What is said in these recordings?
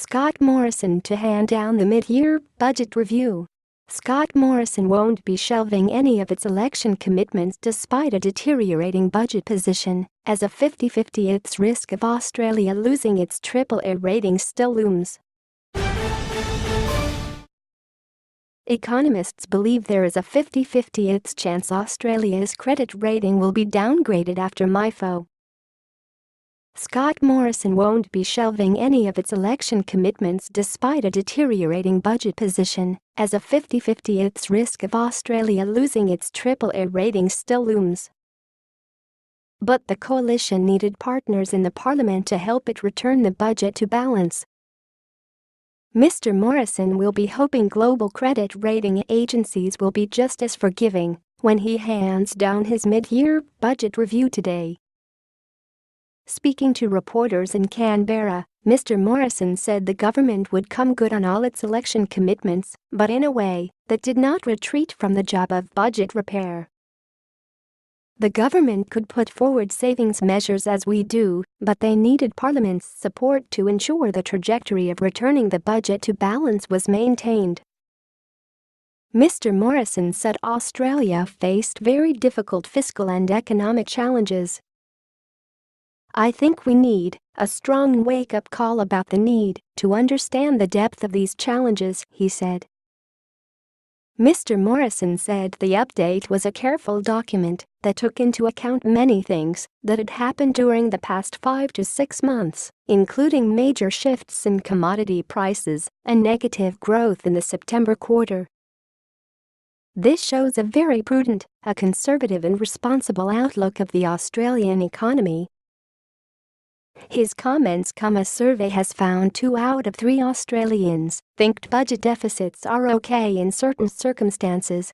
Scott Morrison to hand down the mid-year budget review. Scott Morrison won't be shelving any of its election commitments despite a deteriorating budget position, as a 50-50 risk of Australia losing its AAA rating still looms. Economists believe there is a 50-50 chance Australia's credit rating will be downgraded after MIFO. Scott Morrison won't be shelving any of its election commitments despite a deteriorating budget position, as a 50-50 risk of Australia losing its AAA rating still looms. But the coalition needed partners in the parliament to help it return the budget to balance. Mr. Morrison will be hoping global credit rating agencies will be just as forgiving when he hands down his mid-year budget review today. Speaking to reporters in Canberra, Mr. Morrison said the government would come good on all its election commitments, but in a way that did not retreat from the job of budget repair. The government could put forward savings measures as we do, but they needed Parliament's support to ensure the trajectory of returning the budget to balance was maintained. Mr. Morrison said Australia faced very difficult fiscal and economic challenges. "I think we need a strong wake-up call about the need to understand the depth of these challenges," he said. Mr. Morrison said the update was a careful document that took into account many things that had happened during the past 5 to 6 months, including major shifts in commodity prices and negative growth in the September quarter. "This shows a very prudent, a conservative and responsible outlook of the Australian economy." His comments come as a survey has found 2 out of 3 Australians think budget deficits are okay in certain circumstances.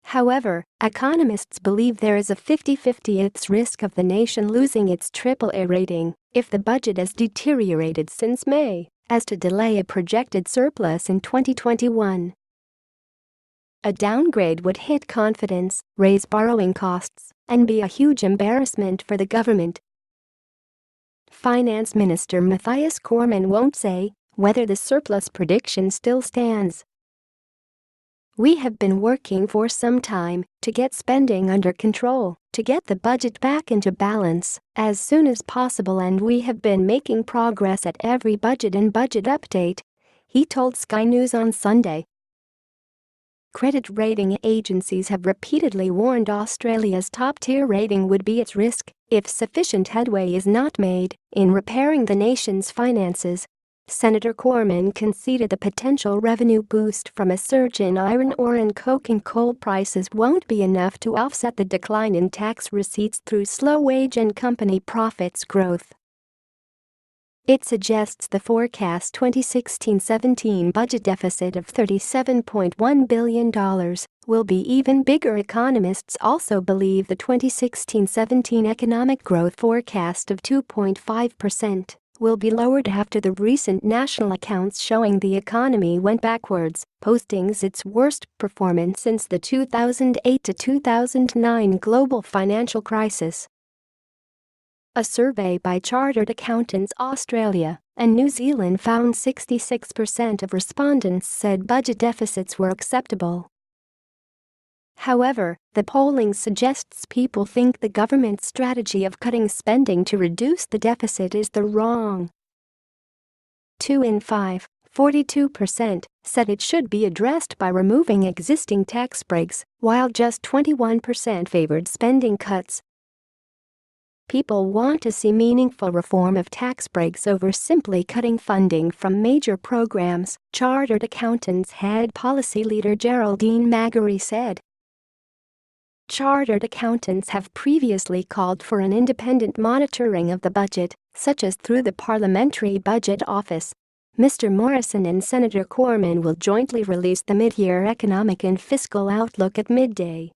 However, economists believe there is a 50-50 risk of the nation losing its AAA rating if the budget has deteriorated since May as to delay a projected surplus in 2021. A downgrade would hit confidence, raise borrowing costs, and be a huge embarrassment for the government. Finance Minister Matthias Cormann won't say whether the surplus prediction still stands. "We have been working for some time to get spending under control, to get the budget back into balance as soon as possible, and we have been making progress at every budget and budget update," he told Sky News on Sunday. Credit rating agencies have repeatedly warned Australia's top-tier rating would be at risk if sufficient headway is not made in repairing the nation's finances. Senator Cormann conceded the potential revenue boost from a surge in iron ore and coking coal prices won't be enough to offset the decline in tax receipts through slow wage and company profits growth. It suggests the forecast 2016-17 budget deficit of $37.1 billion will be even bigger. Economists also believe the 2016-17 economic growth forecast of 2.5% will be lowered after the recent national accounts showing the economy went backwards, posting its worst performance since the 2008 to 2009 global financial crisis. A survey by Chartered Accountants Australia and New Zealand found 66% of respondents said budget deficits were acceptable. However, the polling suggests people think the government's strategy of cutting spending to reduce the deficit is the wrong. 2 in 5, 42%, said it should be addressed by removing existing tax breaks, while just 21% favored spending cuts. People want to see meaningful reform of tax breaks over simply cutting funding from major programs, Chartered Accountants head policy leader Geraldine Magary said. Chartered accountants have previously called for an independent monitoring of the budget, such as through the Parliamentary Budget Office. Mr. Morrison and Senator Cormann will jointly release the mid-year economic and fiscal outlook at midday.